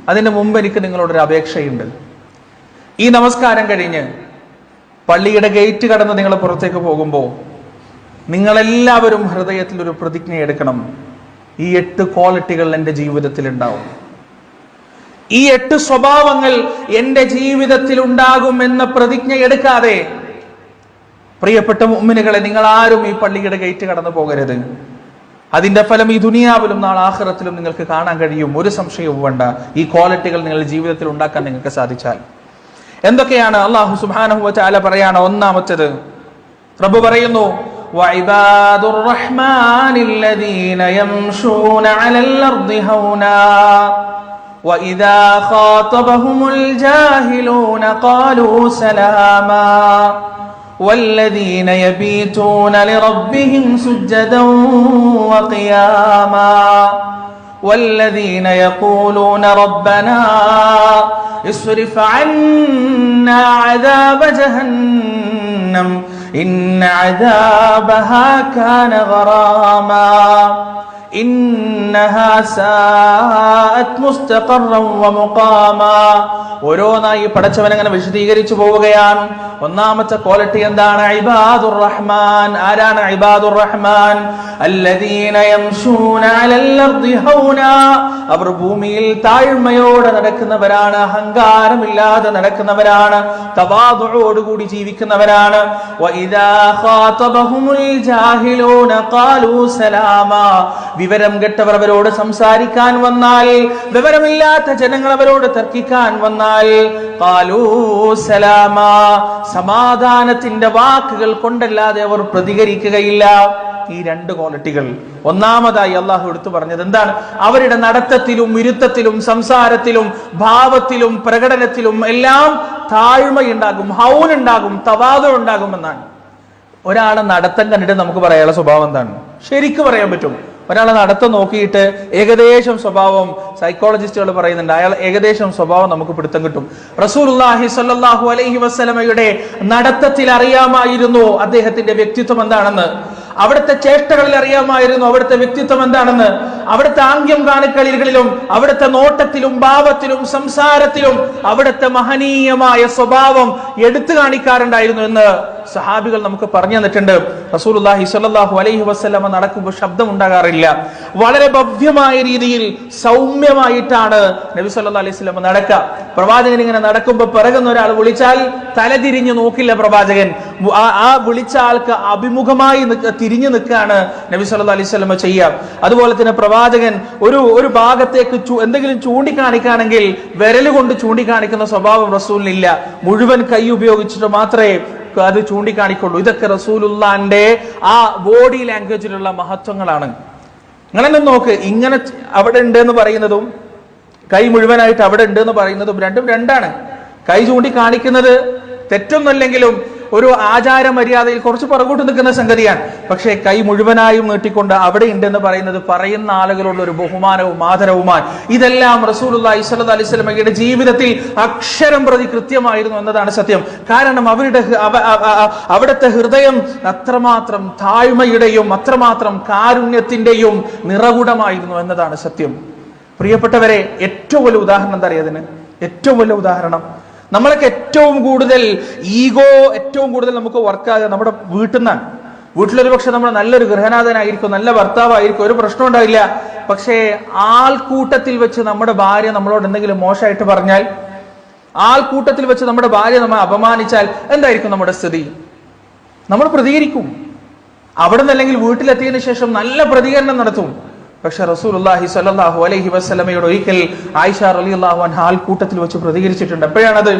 അതിന് മുമ്പ് എനിക്ക് നിങ്ങളോടൊരു അപേക്ഷയുണ്ട്. ഈ നമസ്കാരം കഴിഞ്ഞ് പള്ളിയുടെ ഗേറ്റ് കടന്ന് നിങ്ങൾ പുറത്തേക്ക് പോകുമ്പോൾ നിങ്ങളെല്ലാവരും ഹൃദയത്തിൽ ഒരു പ്രതിജ്ഞ എടുക്കണം. ഈ 8 ക്വാളിറ്റികൾ എൻ്റെ ജീവിതത്തിൽ ഉണ്ടാവും, ഈ 8 സ്വഭാവങ്ങൾ എൻ്റെ ജീവിതത്തിൽ ഉണ്ടാകും എന്ന പ്രതിജ്ഞ എടുക്കാതെ പ്രിയപ്പെട്ട മുഅ്മിനുകളെ, നിങ്ങൾ ആരും ഈ പള്ളിയുടെ ഗേറ്റ് കടന്നു പോകരുത്. അതിന്റെ ഫലം ഈ ദുനിയാവിലും നാളെ ആഖിറത്തിലും നിങ്ങൾക്ക് കാണാൻ കഴിയും. ഒരു സംശയവും വേണ്ട. ഈ ക്വാളിറ്റികൾ നിങ്ങളുടെ ജീവിതത്തിൽ ഉണ്ടാക്കാൻ നിങ്ങൾക്ക് സാധിച്ചാൽ എന്തൊക്കെയാണ് അല്ലാഹു സുബ്ഹാനഹു വ തആല പറയാണ്. ഒന്നാമത്തേത് റബ്ബ് പറയുന്നു, വഇബാദുർ റഹ്മാനില്ലദീന യംശൂന അലൽ അർദി ഹൗനാ വഇദാ ഖാതബഹുമുൽ ജാഹിലൂന ഖാലൂ സലാമാ والذين يبيتون لربهم سجدا وقياما والذين يقولون ربنا اصرف عنا عذاب جهنم إن عذابها كان غراما إنها ساءت مستقرا ومقاما. ഓരോന്നായി പടച്ചവൻ അങ്ങനെ വിശദീകരിച്ചു പോവുകയാണ്. ഒന്നാമത്തെ ക്വാളിറ്റി എന്താണ്? ഇബാദുർ റഹ്മാൻ. ആരാണ് ഇബാദുർ റഹ്മാൻ? അല്ലദീന യംശൂന അലൽ അർദി ഹൗനാ. അവർ ഭൂമിയിൽ താഴ്മയോടെ നടക്കുന്നവരാണ്, അഹങ്കാരമില്ലാതെ നടക്കുന്നവരാണ്, തവാദുഉയോടുകൂടി ജീവിക്കുന്നവരാണ്. വഇദാ ഖാതബഹുമുൽ ജാഹിലൂന ഖാലൂ സലാമാ. വിവരം കെട്ടവർ അവരോട് സംസാരിക്കാൻ വന്നാൽ, വിവരമില്ലാത്ത ജനങ്ങൾ അവരോട് തർക്കിക്കാൻ വന്നാൽ ഖാലൂ സലാമാ. സമാധാനത്തിന്റെ വാക്കുകൾ കൊണ്ടല്ലാതെ അവർ പ്രതികരിക്കുകയില്ല. ഈ 2 ക്വാളിറ്റികൾ ഒന്നാമതായി അള്ളാഹു എടുത്തു പറഞ്ഞത് എന്താണ്? അവരുടെ നടത്തത്തിലും ഇരുത്തത്തിലും സംസാരത്തിലും ഭാവത്തിലും പ്രകടനത്തിലും എല്ലാം താഴ്മയുണ്ടാകും, ഹൗനുണ്ടാകും, തവാദു ഉണ്ടാകുമെന്നാണ്. ഒരാളെ നടത്തം കണ്ടിട്ട് നമുക്ക് പറയാനുള്ള സ്വഭാവം എന്താണ്? ശരിക്കും പറയാൻ പറ്റും. ഒരാളെ നടത്തം നോക്കിയിട്ട് ഏകദേശം സ്വഭാവം, സൈക്കോളജിസ്റ്റുകൾ പറയുന്നുണ്ട്, അയാൾ ഏകദേശം സ്വഭാവം നമുക്ക് പിടുത്തം കിട്ടും. റസൂലുള്ളാഹി സ്വല്ലല്ലാഹു അലൈഹി വസല്ലമയുടെ നടത്തത്തിൽ അറിയാമായിരുന്നു അദ്ദേഹത്തിന്റെ വ്യക്തിത്വം എന്താണെന്ന്. അവിടുത്തെ ചേഷ്ടകളിൽ അറിയാമായിരുന്നു അവിടുത്തെ വ്യക്തിത്വം എന്താണെന്ന്. അവിടുത്തെ ആംഗ്യം കാണിക്കളികളിലും അവിടുത്തെ നോട്ടത്തിലും ഭാവത്തിലും സംസാരത്തിലും അവിടുത്തെ മഹനീയമായ സ്വഭാവം എടുത്തു കാണിക്കാറുണ്ടായിരുന്നു എന്ന് സഹാബികൾ നമുക്ക് പറഞ്ഞു തന്നിട്ടുണ്ട്. റസൂലുള്ളാഹി സ്വല്ലല്ലാഹു അലൈഹി വസല്ലമ നടക്കുമ്പോൾ ശബ്ദം ഉണ്ടാകാറില്ല. വളരെ ഭവ്യമായ രീതിയിൽ സൗമ്യമായിട്ടാണ് നബി സല്ലല്ലാഹു അലൈഹി വസല്ലമ നടക്കുക. പ്രവാചകൻ ഇങ്ങനെ നടക്കുമ്പോൾ പിറകുന്ന ഒരാൾ വിളിച്ചാൽ തലതിരിഞ്ഞു നോക്കില്ല പ്രവാചകൻ. ആ വിളിച്ച ആൾക്ക് അഭിമുഖമായി തിരിഞ്ഞു നിൽക്കുകയാണ് നബി സല്ലല്ലാഹു അലൈഹി വസല്ലമ ചെയ്യുക. അതുപോലെ തന്നെ പ്രവാചകൻ ഒരു ഭാഗത്തേക്ക് എന്തെങ്കിലും ചൂണ്ടിക്കാണിക്കുകയാണെങ്കിൽ വിരൽ കൊണ്ട് ചൂണ്ടിക്കാണിക്കുന്ന സ്വഭാവം റസൂലിനില്ല. മുഴുവൻ കൈ ഉപയോഗിച്ചിട്ട് മാത്രമേ അത് ചൂണ്ടിക്കാണിക്കുള്ളൂ. ഇതൊക്കെ റസൂലുള്ളാന്റെ ആ ബോഡി ലാംഗ്വേജിലുള്ള മഹത്വങ്ങളാണ്. നിങ്ങളെന്നെ നോക്ക്, ഇങ്ങനെ അവിടെ ഉണ്ട് എന്ന് പറയുന്നതും കൈ മുഴുവനായിട്ട് അവിടെ ഉണ്ട് എന്ന് പറയുന്നതും രണ്ടും രണ്ടാണ്. കൈ ചൂണ്ടിക്കാണിക്കുന്നത് തെറ്റൊന്നുമല്ലെങ്കിലും ഒരു ആചാര മര്യാദയിൽ കുറച്ച് പുറകോട്ട് നിൽക്കുന്ന സംഗതിയാണ്. പക്ഷേ കൈ മുഴുവനായും നീട്ടിക്കൊണ്ട് അവിടെ ഉണ്ടെന്ന് പറയുന്നത് പറയുന്ന ആളുകളുള്ള ഒരു ബഹുമാനവും ആദരവുമാണ്. ഇതെല്ലാം റസൂലുള്ളാഹി സ്വല്ലല്ലാഹു അലൈഹി വസല്ലമയുടെ ജീവിതത്തിൽ അക്ഷരം പ്രതി കൃത്യമായിരുന്നു എന്നതാണ് സത്യം. കാരണം അവിടുത്തെ ഹൃദയം അത്രമാത്രം താഴ്മയുടെയും അത്രമാത്രം കാരുണ്യത്തിന്റെയും നിറകുടമായിരുന്നു എന്നതാണ് സത്യം. പ്രിയപ്പെട്ടവരെ, ഏറ്റവും വലിയ ഉദാഹരണം എന്താ അറിയാതിന്? ഏറ്റവും വലിയ ഉദാഹരണം, നമ്മളൊക്കെ ഏറ്റവും കൂടുതൽ ഈഗോ ഏറ്റവും കൂടുതൽ നമുക്ക് വർക്കാകുക നമ്മുടെ വീട്ടിൽ നിന്നാണ്. വീട്ടിലൊരു പക്ഷെ നമ്മൾ നല്ലൊരു ഗൃഹനാഥനായിരിക്കും, നല്ല ഭർത്താവായിരിക്കും, ഒരു പ്രശ്നം ഉണ്ടാവില്ല. പക്ഷേ ആൾക്കൂട്ടത്തിൽ വെച്ച് നമ്മുടെ ഭാര്യ നമ്മളോട് എന്തെങ്കിലും മോശമായിട്ട് പറഞ്ഞാൽ, ആൾക്കൂട്ടത്തിൽ വെച്ച് നമ്മുടെ ഭാര്യ നമ്മളെ അപമാനിച്ചാൽ എന്തായിരിക്കും നമ്മുടെ സ്ഥിതി? നമ്മൾ പ്രതികരിക്കും. അവിടെ നിന്നല്ലെങ്കിൽ വീട്ടിലെത്തിയതിനു ശേഷം നല്ല പ്രതികരണം നടത്തും. പക്ഷെ റസൂലുള്ളാഹി സ്വല്ലല്ലാഹു അലൈഹി വസല്ലമയോട് ഒരിക്കൽ ആയിഷ റളിയല്ലാഹു അൻഹ ആൾക്കൂട്ടത്തിൽ വെച്ച് പ്രതികരിച്ചിട്ടുണ്ട്. എപ്പോഴാണത്?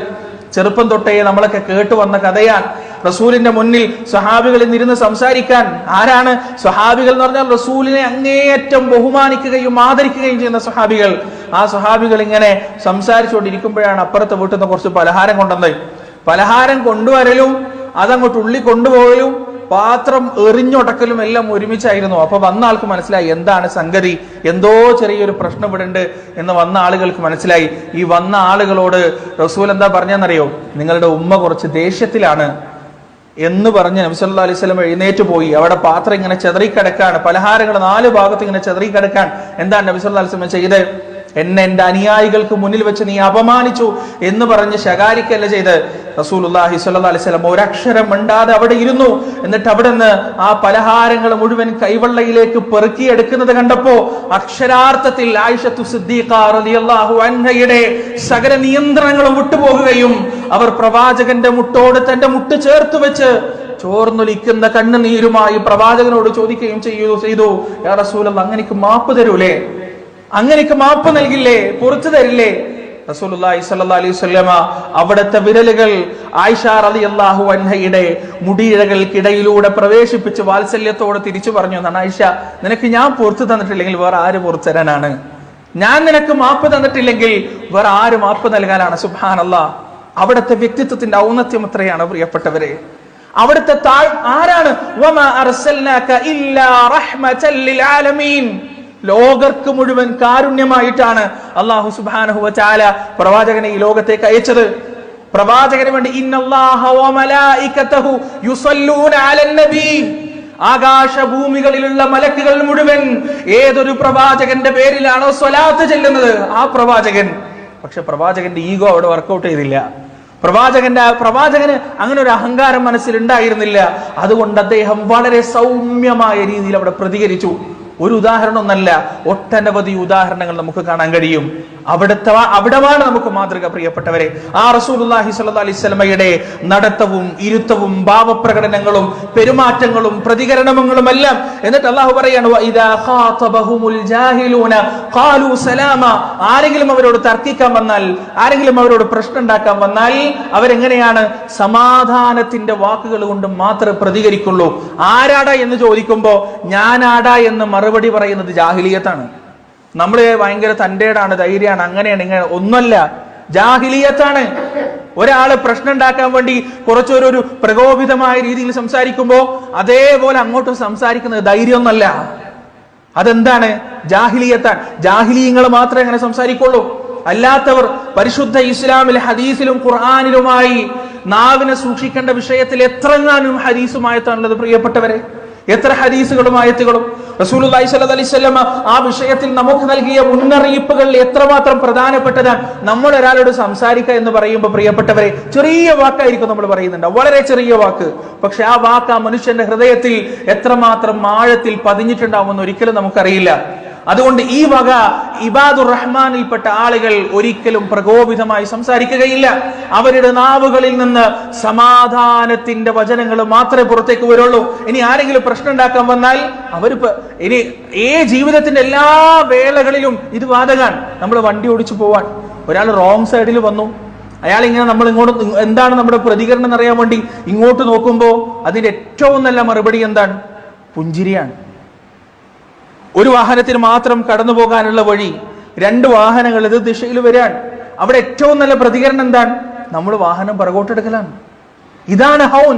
ചെറുപ്പം തൊട്ടേ നമ്മളൊക്കെ കേട്ടു വന്ന കഥയാണ്. റസൂലിന്റെ മുന്നിൽ സ്വഹാബികൾ ഇന്നിരുന്ന് സംസാരിക്കാൻ. ആരാണ് സ്വഹാബികൾ എന്ന് പറഞ്ഞാൽ? റസൂലിനെ അങ്ങേയറ്റം ബഹുമാനിക്കുകയും ആദരിക്കുകയും ചെയ്യുന്ന സ്വഹാബികൾ. ആ സ്വഹാബികൾ ഇങ്ങനെ സംസാരിച്ചുകൊണ്ടിരിക്കുമ്പോഴാണ് അപ്പുറത്തെ വീട്ടിൽ നിന്ന് കുറച്ച് പലഹാരം കൊണ്ടുവന്നത്. പലഹാരം കൊണ്ടുവരലും അതങ്ങോട്ട് ഉള്ളി കൊണ്ടുപോകലും പാത്രം എറിഞ്ഞൊടക്കലും എല്ലാം ഒരുമിച്ചായിരുന്നു. അപ്പൊ വന്ന ആൾക്ക് മനസ്സിലായി എന്താണ് സംഗതി, എന്തോ ചെറിയൊരു പ്രശ്നം ഇവിടെ ഉണ്ട് എന്ന് വന്ന ആളുകൾക്ക് മനസ്സിലായി. ഈ വന്ന ആളുകളോട് റസൂൽ എന്താ പറഞ്ഞെന്നറിയോ? നിങ്ങളുടെ ഉമ്മ കുറച്ച് ദേഷ്യത്തിലാണ് എന്ന് പറഞ്ഞ് നബി സല്ലല്ലാഹു അലൈഹി വസല്ലം എഴുന്നേറ്റ് പോയി. അവിടെ പാത്രം ഇങ്ങനെ ചെതറിക്കിടക്കാണ്, പലഹാരങ്ങൾ 4 ഭാഗത്ത് ഇങ്ങനെ ചെതറിക്കിടക്കാൻ. എന്താണ് നബി സല്ലല്ലാഹു അലൈഹി വസല്ലം ചെയ്തത്? എന്നെ എന്റെ അനുയായികൾക്ക് മുന്നിൽ വെച്ച് നീ അപമാനിച്ചു എന്ന് പറഞ്ഞ് ശകാരിക്കല്ല ചെയ്ത്. റസൂലുള്ളാഹി സ്വല്ലല്ലാഹി അലൈഹി വസല്ലം ഒരക്ഷരം മിണ്ടാതെ അവിടെ ഇരുന്നു. എന്നിട്ട് അവിടെ നിന്ന് ആ പലഹാരങ്ങൾ മുഴുവൻ കൈവെള്ളയിലേക്ക് പെറുക്കിയെടുക്കുന്നത് കണ്ടപ്പോ അക്ഷരാർത്ഥത്തിൽ ആയിഷത്തു സിദ്ദീഖ റളിയല്ലാഹു അൻഹയുടെ സകല നിയന്ത്രണങ്ങളും വിട്ടുപോകുകയും അവർ പ്രവാചകന്റെ മുട്ടോട് തന്റെ മുട്ട് ചേർത്ത് വെച്ച് ചോർന്നൊലിക്കുന്ന കണ്ണുനീരുമായി പ്രവാചകനോട് ചോദിക്കുകയും ചെയ്തു, യാ റസൂലല്ലാഹ്, അങ്ങനെക്ക് മാപ്പ് തരൂലേ, അങ്ങനെക്ക് മാപ്പ് നൽകില്ലേ, പുറത്തു തരില്ലേ? റസൂലുള്ളാഹി സ്വല്ലല്ലാഹി അലൈഹി വസല്ലമ അവിടുത്തെ വിരലുകൾ ആയിഷ റളിയല്ലാഹു അൻഹയുടെ മുടിയിഴകൾക്കിടയിലൂടെ പ്രവേശിപ്പിച്ച് വാത്സല്യത്തോടെ തിരിച്ചു പറഞ്ഞു എന്നാണ്, ആയിഷ, നിനക്ക് ഞാൻ പുറത്തു തന്നിട്ടില്ലെങ്കിൽ വേറെ ആര് പുറത്തു തരാനാണ്? ഞാൻ നിനക്ക് മാപ്പ് തന്നിട്ടില്ലെങ്കിൽ വേറെ ആര് മാപ്പ് നൽകാനാണ്? സുബ്ഹാനല്ലാഹ്. അവിടുത്തെ വ്യക്തിത്വത്തിന്റെ ഔന്നത്യം എത്രയാണ് പ്രിയപ്പെട്ടവരെ. അവിടുത്തെ ആരാണ്? വമാ അർസൽനാക ഇല്ലാ റഹ്മതൻ ലിൽ ആലമീൻ. ലോകർക്ക് മുഴുവൻ കാരുണ്യമായിട്ടാണ് അല്ലാഹു സുബ്ഹാനഹു വ തആല പ്രവാചകനെ ഈ ലോകത്തേക്ക് അയച്ചത്. പ്രവാചകന് വേണ്ടി ഇന്നല്ലാഹ വ മലായികതഹു യുസല്ലൂന അലൻ നബി. ആകാശഭൂമികളിലുള്ള മലക്കുകൾ മുഴുവൻ ഏതൊരു പ്രവാചകന്റെ പേരിലാണോ സ്വലാത്ത് ചെല്ലുന്നത് ആ പ്രവാചകൻ. പക്ഷെ പ്രവാചകന്റെ ഈഗോ അവിടെ വർക്കൗട്ട് ചെയ്തില്ല. പ്രവാചകന് അങ്ങനെ ഒരു അഹങ്കാരം മനസ്സിൽ ഉണ്ടായിരുന്നില്ല. അതുകൊണ്ട് അദ്ദേഹം വളരെ സൗമ്യമായ രീതിയിൽ അവിടെ പ്രതികരിച്ചു. ഒരു ഉദാഹരണം ഒന്നല്ല, ഒട്ടനവധി ഉദാഹരണങ്ങൾ നമുക്ക് കാണാൻ കഴിയും. അവിടമാണ് നമുക്ക് മാതൃക പ്രിയപ്പെട്ടവരെ. ആ റസൂലുള്ളാഹി സ്വല്ലല്ലാഹി അലൈഹി വസല്ലമയുടെ നടത്തവും ഇരുത്തവും ഭാവപ്രകടനങ്ങളും പെരുമാറ്റങ്ങളും പ്രതികരണങ്ങളും എല്ലാം. എന്നിട്ട് അല്ലാഹു പറയാണ്, വഇദാ ഖാതബഹുമുൽ ജാഹിലൂന ഖാലൂ സലാമ. ആരെങ്കിലും അവരോട് തർക്കിക്കാൻ വന്നാൽ, ആരെങ്കിലും അവരോട് പ്രശ്നം ഉണ്ടാക്കാൻ വന്നാൽ അവരെങ്ങനെയാണ്? സമാധാനത്തിന്റെ വാക്കുകൾ കൊണ്ട് മാത്രമേ പ്രതികരിക്കുള്ളൂ. ആരാടാ എന്ന് ചോദിക്കുമ്പോ ഞാനാടാ എന്ന് മറുപടി പറയുന്നത് ജാഹിലിയത്താണ്. നമ്മള് ഭയങ്കര തന്റേടാണ്, ധൈര്യമാണ്, അങ്ങനെയാണ്, ഇങ്ങനെ ഒന്നുമല്ല, ജാഹിലിയത്താണ്. ഒരാള് പ്രശ്നം ഉണ്ടാക്കാൻ വേണ്ടി കുറച്ചൊരു പ്രകോപിതമായ രീതിയിൽ സംസാരിക്കുമ്പോ അതേപോലെ അങ്ങോട്ടും സംസാരിക്കുന്നത് ധൈര്യമൊന്നല്ല, അതെന്താണ്? ജാഹിലിയത്താണ്. ജാഹിലീങ്ങൾ മാത്രമേ അങ്ങനെ സംസാരിക്കുള്ളൂ. അല്ലാത്തവർ പരിശുദ്ധ ഇസ്ലാമിൽ ഹദീസിലും ഖുർആനിലുമായി നാവിനെ സൂക്ഷിക്കേണ്ട വിഷയത്തിൽ എത്രങ്ങാനും ഹദീസുമായത്താണുള്ളത് പ്രിയപ്പെട്ടവരെ. എത്ര ഹദീസുകളും ആയത്തുകളും. റസൂലുള്ളാഹി സ്വല്ലല്ലാഹി അലൈഹി വസല്ലം ആ വിഷയത്തിൽ നമുക്ക് നൽകിയ മുന്നറിയിപ്പുകൾ എത്രമാത്രം പ്രധാനപ്പെട്ടതാണ്. നമ്മൾ ഒരാളോട് സംസാരിക്കുക എന്ന് പറയുമ്പോൾ പ്രിയപ്പെട്ടവരെ, ചെറിയ വാക്കായിരിക്കും നമ്മൾ പറയുന്നുണ്ട്, വളരെ ചെറിയ വാക്ക്. പക്ഷെ ആ വാക്ക് ആ മനുഷ്യന്റെ ഹൃദയത്തിൽ എത്രമാത്രം ആഴത്തിൽ പതിഞ്ഞിട്ടുണ്ടാവുമെന്ന് ഒരിക്കലും നമുക്കറിയില്ല. അതുകൊണ്ട് ഈ വക ഇബാദുർ റഹ്മാനിൽപ്പെട്ട ആളുകൾ ഒരിക്കലും പ്രകോപിതമായി സംസാരിക്കുകയില്ല. അവരുടെ നാവുകളിൽ നിന്ന് സമാധാനത്തിന്റെ വചനങ്ങൾ മാത്രമേ പുറത്തേക്ക് വരുള്ളൂ. ഇനി ആരെങ്കിലും പ്രശ്നം ഉണ്ടാക്കാൻ വന്നാൽ ഇനി ജീവിതത്തിന്റെ എല്ലാ വേളകളിലും ഇത് ബാധകാണ്. നമ്മൾ വണ്ടി ഓടിച്ചു പോവാൻ ഒരാൾ റോങ് സൈഡിൽ വന്നു, അയാൾ ഇങ്ങനെ നമ്മൾ ഇങ്ങോട്ട് എന്താണ് നമ്മുടെ പ്രതികരണം എന്നറിയാൻ വേണ്ടി ഇങ്ങോട്ട് നോക്കുമ്പോൾ അതിന്റെ ഏറ്റവും നല്ല മറുപടി എന്താണ്? പുഞ്ചിരിയാണ്. ഒരു വാഹനത്തിന് മാത്രം കടന്നു പോകാനുള്ള വഴി, രണ്ട് വാഹനങ്ങൾ ഇത് ദിശയിൽ വരാൻ, അവിടെ ഏറ്റവും നല്ല പ്രതികരണം എന്താണ്? നമ്മൾ വാഹനം പുറകോട്ടെടുക്കലാണ്. ഇതാണ് ഹൗൻ,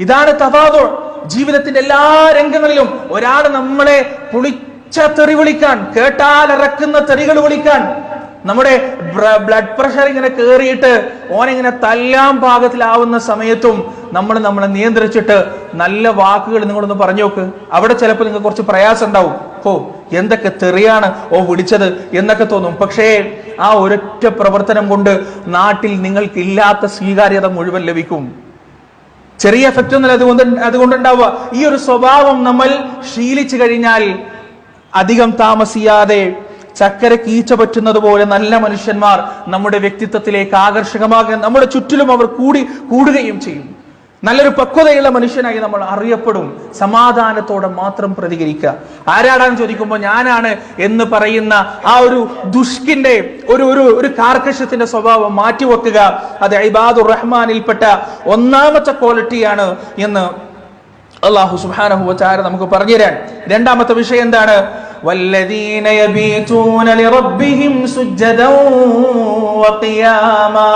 ഇതാണ് തവാദുർ. ജീവിതത്തിന്റെ എല്ലാ രംഗങ്ങളിലും ഒരാൾ നമ്മളെ പുളിച്ച തെറി വിളിക്കാൻ, കേട്ടാൽ ഇറക്കുന്ന തെറികൾ വിളിക്കാൻ, നമ്മുടെ ബ്ലഡ് പ്രഷർ ഇങ്ങനെ കേറിയിട്ട് ഓനിങ്ങനെ തല്ലാൻ പാകത്തിലാവുന്ന സമയത്തും നമ്മളെ നിയന്ത്രിച്ചിട്ട് നല്ല വാക്കുകൾ നിങ്ങളൊന്ന് പറഞ്ഞു നോക്ക്. അവിടെ ചിലപ്പോൾ നിങ്ങൾക്ക് കുറച്ച് പ്രയാസം ഉണ്ടാവും. എന്തൊക്കെ തെറിയാണ് വിളിച്ചത് എന്നൊക്കെ തോന്നും. പക്ഷേ ആ ഒരൊറ്റ പ്രവർത്തനം കൊണ്ട് നാട്ടിൽ നിങ്ങൾക്ക് ഇല്ലാത്ത സ്വീകാര്യത മുഴുവൻ ലഭിക്കും. ചെറിയ എഫക്റ്റ് ഒന്നല്ല അതുകൊണ്ടുണ്ടാവുക. ഈ ഒരു സ്വഭാവം നമ്മൾ ശീലിച്ചു കഴിഞ്ഞാൽ അധികം താമസിയാതെ ചക്കര കീച്ച പറ്റുന്നത് പോലെ നല്ല മനുഷ്യന്മാർ നമ്മുടെ വ്യക്തിത്വത്തിലേക്ക് ആകർഷകമാകാൻ നമ്മുടെ ചുറ്റിലും അവർ കൂടുകയും ചെയ്യും. നല്ലൊരു പക്വതയുള്ള മനുഷ്യനായി നമ്മൾ അറിയപ്പെടും. സമാധാനത്തോടെ മാത്രം പ്രതികരിക്കുക. ആരാടാന്ന് ചോദിക്കുമ്പോൾ ഞാനാണ് എന്ന് പറയുന്ന ആ ഒരു ദുഷ്കിന്റെ ഒരു കാർക്കശ്യത്തിന്റെ സ്വഭാവം മാറ്റിവെക്കുക. അത് ഇബാദുർ റഹ്മാനിൽപ്പെട്ട ഒന്നാമത്തെ ക്വാളിറ്റിയാണ് എന്ന് അല്ലാഹു സുബ്ഹാനഹു വ തആല നമുക്ക് പറഞ്ഞു തരാൻ. രണ്ടാമത്തെ വിഷയം എന്താണ്? വല്ലദീന യബീതൂന ലിറബ്ബിഹിം സുജ്ജദൻ വഖിയാമാ.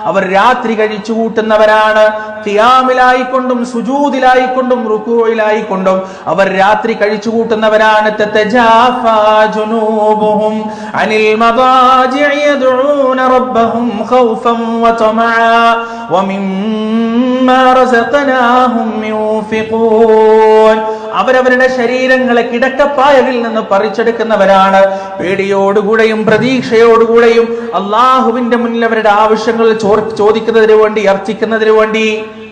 അവർ രാത്രി കഴിച്ചു കൂട്ടുന്നവരാണ്. ഖിയാമിലായിക്കൊണ്ടും സുജൂദിലായിക്കൊണ്ടും റുകൂഇലായിക്കൊണ്ടും അവർ രാത്രി കഴിച്ചു കൂട്ടുന്നവരാണ്. തതജാഫാ ജുനൂബുഹും അനിൽ മദാജിഇ യദ്ഊന റബ്ബഹും ഖൗഫൻ വതമഅ വമിമ്മ ومما رزقناهم ينفقون. അവരവരുടെ ശരീരങ്ങളെ കിടക്കപ്പായകളിൽ നിന്ന് പറിച്ചെടുക്കുന്നവരാണ്. പേടിയോടുകൂടെയും പ്രതീക്ഷയോടുകൂടെയും അള്ളാഹുവിന്റെ മുന്നിൽ അവരുടെ ആവശ്യങ്ങൾ ചോദിക്കുന്നതിന് വേണ്ടി, അർച്ചിക്കുന്നതിന് വേണ്ടി.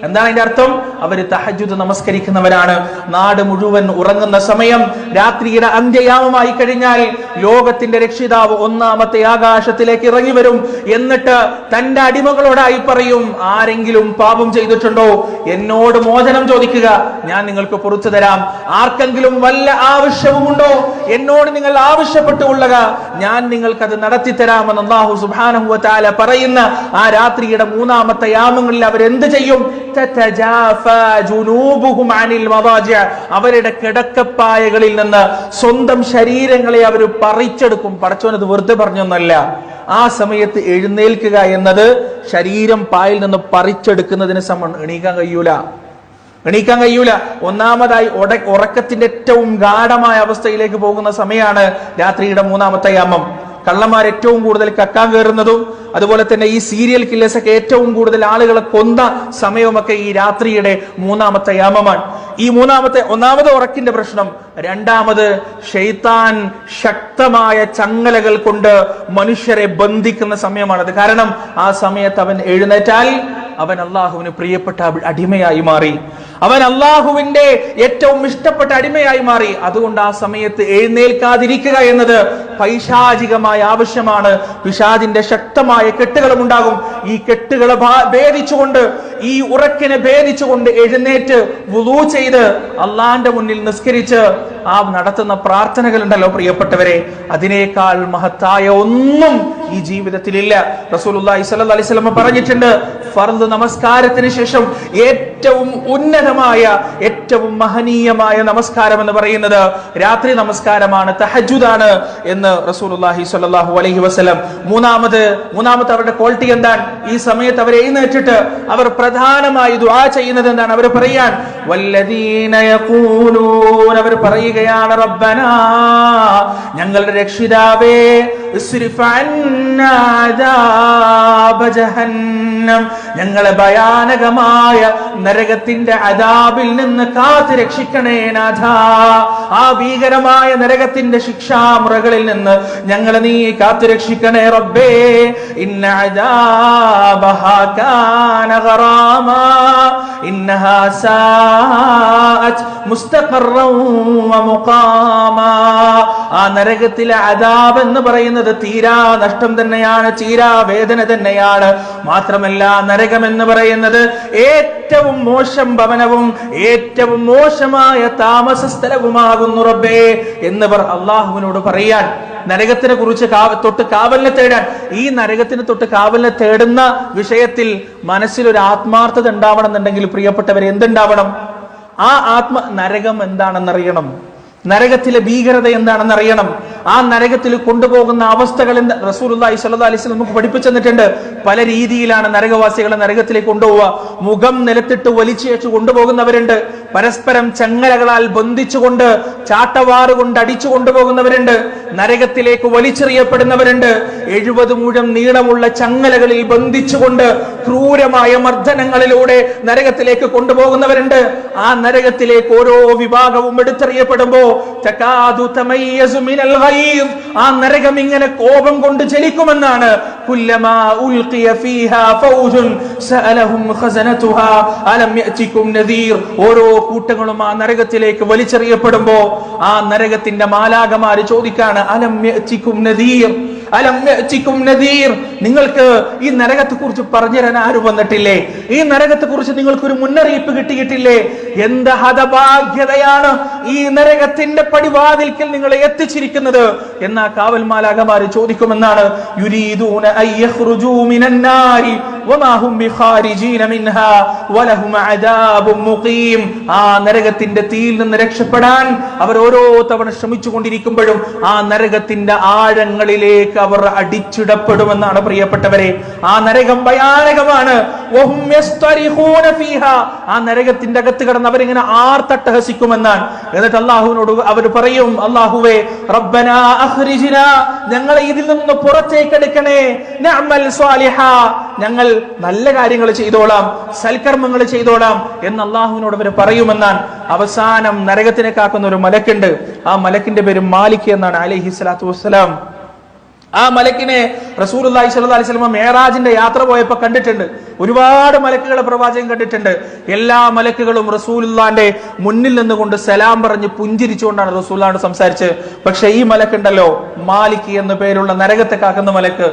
എന്താണ് അതിന്റെ അർത്ഥം? അവര് തഹജ്ജുദ് നമസ്കരിക്കുന്നവരാണ്. നാട് മുഴുവൻ ഉറങ്ങുന്ന സമയം, രാത്രിയുടെ അന്ത്യയാമമായി കഴിഞ്ഞാൽ ലോകത്തിന്റെ രക്ഷിതാവ് ഒന്നാമത്തെ ആകാശത്തിലേക്ക് ഇറങ്ങി വരും. എന്നിട്ട് തന്റെ അടിമകളോടായി പറയും, ആരെങ്കിലും പാപം ചെയ്തിട്ടുണ്ടോ എന്നോട് മോചനം ചോദിക്കുക, ഞാൻ നിങ്ങൾക്ക് പുറത്തു തരാം. ആർക്കെങ്കിലും വല്ല ആവശ്യവുമുണ്ടോ എന്നോട് നിങ്ങൾ ആവശ്യപ്പെട്ടുകൊള്ളുക, ഞാൻ നിങ്ങൾക്കത് നടത്തി തരാമെന്ന് അല്ലാഹു സുബ്ഹാനഹു വ തആല പറയുന്ന ആ രാത്രിയുടെ മൂന്നാമത്തെ യാമങ്ങളിൽ അവരെന്ത് ചെയ്യും? അവരുടെ കിടക്കപ്പായകളിൽ നിന്ന് സ്വന്തം ശരീരങ്ങളെ അവർ പറിച്ചെടുക്കും. പടച്ചോനത് വെറുതെ പറഞ്ഞൊന്നല്ല. ആ സമയത്ത് എഴുന്നേൽക്കുക എന്നത് ശരീരം പായിൽ നിന്ന് പറിച്ചെടുക്കുന്നതിന് സമം. എണീക്കാൻ കഴിയൂല. ഒന്നാമതായി ഉറക്കത്തിന്റെ ഏറ്റവും ഗാഢമായ അവസ്ഥയിലേക്ക് പോകുന്ന സമയമാണ് രാത്രിയുടെ മൂന്നാമത്തെ യാമം. കള്ളന്മാർ ഏറ്റവും കൂടുതൽ കക്കാൻ കയറുന്നതും അതുപോലെ തന്നെ ഈ സീരിയൽ കില്ലേഴ്സ് ഒക്കെ ഏറ്റവും കൂടുതൽ ആളുകളെ കൊന്ന സമയവുമൊക്കെ ഈ രാത്രിയുടെ മൂന്നാമത്തെ യാമമാണ്. ഈ ഒന്നാമത് ഉറക്കിന്റെ പ്രശ്നം. രണ്ടാമത് ശൈത്താൻ ശക്തമായ ചങ്ങലകൾ കൊണ്ട് മനുഷ്യരെ ബന്ധിക്കുന്ന സമയമാണത്. കാരണം ആ സമയത്ത് അവൻ എഴുന്നേറ്റാൽ അവൻ അള്ളാഹുവിന് പ്രിയപ്പെട്ട അടിമയായി മാറി, അവൻ അള്ളാഹുവിന്റെ ഏറ്റവും ഇഷ്ടപ്പെട്ട അടിമയായി മാറി. അതുകൊണ്ട് ആ സമയത്ത് എഴുന്നേൽക്കാതിരിക്കുക എന്നത് പൈശാചികമായ ആവശ്യമാണ്. പിശാചിന്റെ ശക്തമായ കെട്ടുകളും ഉണ്ടാകും. ഈ കെട്ടുകളെ ഭേദിച്ചുകൊണ്ട്, ഈ ഉറക്കിനെ ഭേദിച്ചുകൊണ്ട് എഴുന്നേറ്റ് വുളൂ ചെയ്ത് അള്ളാന്റെ മുന്നിൽ നിസ്കരിച്ച് ആ നടത്തുന്ന പ്രാർത്ഥനകൾ ഉണ്ടല്ലോ പ്രിയപ്പെട്ടവരെ, അതിനേക്കാൾ മഹത്തായ ഒന്നും ഈ ജീവിതത്തിലില്ല. റസൂലുള്ളാഹി സ്വല്ലല്ലാഹു അലൈഹി വസല്ലം പറഞ്ഞിട്ടുണ്ട്, ഫർദ് നമസ്കാരത്തിന് ശേഷം ഏറ്റവും ഉന്നതമായ, ഏറ്റവും മഹനീയമായ നമസ്കാരം എന്ന് പറയുന്നത് രാത്രി നമസ്കാരമാണ്, തഹജ്ജുദാണ് എന്ന് റസൂലുള്ളാഹി സ്വല്ലല്ലാഹു അലൈഹി വസല്ലം. മൂന്നാമത്തെ അവരുടെ ക്വാളിറ്റി എന്താണ്? ഈ സമയത്ത് അവർ എഴുന്നേറ്റിട്ട് അവർ പ്രധാനമായി ദുആ ചെയ്യുന്നത് എന്താണ്? അവർ പറയാൻ വല്ലദീന യഖൂലൂൻ, അവർ പറയുകയാണ്, റബ്ബനാ, ഞങ്ങളുടെ രക്ഷിതാവേ, ഇസ്രിഫ് അന്നാ അദാബ ജഹന്നം, ഞങ്ങളെ ഭയാനകമായ നരകത്തിന്റെ അദാബിൽ നിന്ന് കാത്തു രക്ഷിക്കണേ നാഥാ. ആ ഭീകരമായ നരകത്തിന്റെ ശിക്ഷാമുറകളിൽ നിന്ന് ഞങ്ങളെ നീ കാത്തു രക്ഷിക്കണേ റബ്ബേ. ഇന്ന അദാബഹാ കാന ഗറാമാ ഇന്നഹാ സാഅത് മുസ്തഖറൻ വ മുഖാമാ. ആ നരകത്തിലെ അദാബ് എന്ന് പറയുന്നത് തീരാ നഷ്ടം തന്നെയാണ്, തീരാ വേദന തന്നെയാണ്. മാത്രമല്ല നരകം എന്ന് പറയുന്നത് ഏറ്റവും മോശം ഭവനവും ഏറ്റവും മോശമായ താമസ സ്ഥലവുമാകുന്നു റബ്ബേ എന്നിവർ അള്ളാഹുവിനോട് പറയാൻ. നരകത്തിനെ കുറിച്ച് തൊട്ട് കാവലിനെ തേടാൻ, ഈ നരകത്തിന് തൊട്ട് കാവലിനെ തേടുന്ന വിഷയത്തിൽ മനസ്സിലൊരു ആത്മാർത്ഥത ഉണ്ടാവണം എന്നുണ്ടെങ്കിൽ പ്രിയപ്പെട്ടവരെ എന്തുണ്ടാവണം? ആ നരകം എന്താണെന്നറിയണം, നരകത്തിലെ ഭീകരത എന്താണെന്ന് അറിയണം. ആ നരകത്തിൽ കൊണ്ടുപോകുന്ന അവസ്ഥകൾ റസൂലുള്ളാഹി സ്വല്ലല്ലാഹു അലൈഹി വസല്ലം നമുക്ക് പഠിപ്പിച്ചു തന്നിട്ടുണ്ട്. പല രീതിയിലാണ് നരകവാസികളെ നരകത്തിലേക്ക് കൊണ്ടുപോവുക. മുഖം നിലത്തിട്ട് വലിച്ചേച്ചു കൊണ്ടുപോകുന്നവരുണ്ട്, പരസ്പരം ചങ്ങലകളാൽ ബന്ധിച്ചുകൊണ്ട് ചാട്ടവാറ് കൊണ്ട് അടിച്ചു കൊണ്ടുപോകുന്നവരുണ്ട്, നരകത്തിലേക്ക് വലിച്ചെറിയപ്പെടുന്നവരുണ്ട്, 70 മുഴം നീളമുള്ള ചങ്ങലകളിൽ ബന്ധിച്ചുകൊണ്ട് ക്രൂരമായ മർദ്ദനങ്ങളിലൂടെ നരകത്തിലേക്ക് കൊണ്ടുപോകുന്നവരുണ്ട്. ആ നരകത്തിലേക്ക് ഓരോ വിഭാഗവും എടുത്തെറിയപ്പെടുമ്പോ ആ നരകം ഇങ്ങനെ കോപം കൊണ്ട് ചലിക്കുമെന്നാണ്. ഓരോ കൂട്ടങ്ങളും ആ നരകത്തിലേക്ക് വലിച്ചെറിയപ്പെടുമ്പോ ആ നരകത്തിന്റെ മാലാകമാര് ചോദിക്കാണ്, അലം യഅതികും നദീർ, അലം യഅതികും നദീർ, നിങ്ങൾക്ക് ഈ നരകത്തെ കുറിച്ച് പറഞ്ഞു തരാൻ ആരും വന്നിട്ടില്ലേ? ഈ നരകത്തെ കുറിച്ച് നിങ്ങൾക്കൊരു മുന്നറിയിപ്പ് കിട്ടിയിട്ടില്ലേ? എന്ത് ഹതഭാഗ്യതയാണ് ഈ നരകത്തിന്റെ പടിവാതിൽക്കൽ നിങ്ങളെ എത്തിച്ചിരിക്കുന്നത് എന്നാ കാവൽ മാലാകമാര് ചോദിക്കുമെന്നാണ്. യുരീദൂന അയ്യഖ്റുജൂ മിനന്നാരി വമാ ഹും ബിഖാരിജീന മിൻഹാ വലഹും അദാബും മുഖീം. ആ നരകത്തിന്റെ തീയിൽ നിന്ന് രക്ഷപ്പെടാൻ അവർ ഓരോ തവണ ശ്രമിച്ചുകൊണ്ടിരിക്കുമ്പോഴും ആ നരകത്തിന്റെ ആഴങ്ങളിലേക്ക് അവർ അടിച്ചിടപ്പെടുമെന്നാണ് പ്രിയപ്പെട്ടവരെ. ആ നരകം ഭയാനകമാണ്. വഹും യസ്തരിഖൂന ഫീഹാ, ആ നരകത്തിന്റെ അകത്ത് കിടന്ന് അവരിങ്ങനെ ആർത്തട്ടഹസിക്കുമെന്നാണ്. എന്നിട്ട് അല്ലാഹുവിനോട് അവർ പറയും, അല്ലാഹുവേ, റബ്ബനാ അഖ്രിജ്നാ, ഞങ്ങളെ ഇതിൽ നിന്ന് പുറത്തേക്ക് എടുക്കണേ, നഅമൽ സ്വാലിഹാ, ഞങ്ങൾ നല്ല കാര്യങ്ങൾ ചെയ്തോളാം, സൽക്കർമ്മങ്ങൾ ചെയ്തോളാം എന്ന് അള്ളാഹുവിനോട് അവർ പറയുമെന്നാണ്. അവസാനം നരകത്തിനെ കാക്കുന്ന ഒരു മലക്കുണ്ട്. ആ മലക്കിന്റെ പേര് മാലിക് എന്നാണ് അലൈഹി സ്വലാത്തു വസ്സലാം. ആ മലക്കിനെ റസൂലുള്ളാഹി സ്വല്ലല്ലാഹി അലൈഹി വസല്ലം മേറാജിന്റെ യാത്ര പോയപ്പോൾ കണ്ടിട്ടുണ്ട്. ഒരുപാട് മലക്കുകളെ പ്രവാചകൻ കണ്ടിട്ടുണ്ട്. എല്ലാ മലക്കുകളും റസൂലുള്ളാന്റെ മുന്നിൽ നിന്നുകൊണ്ട് സലാം പറഞ്ഞ് പുഞ്ചിരിച്ചുകൊണ്ടാണ് റസൂലുള്ളാഹിനോട് സംസാരിച്ചത്. പക്ഷെ ഈ മലക്കുണ്ടല്ലോ, മാലിക് എന്ന പേരുള്ള നരകത്തെ കാക്കുന്ന മലക്ക്,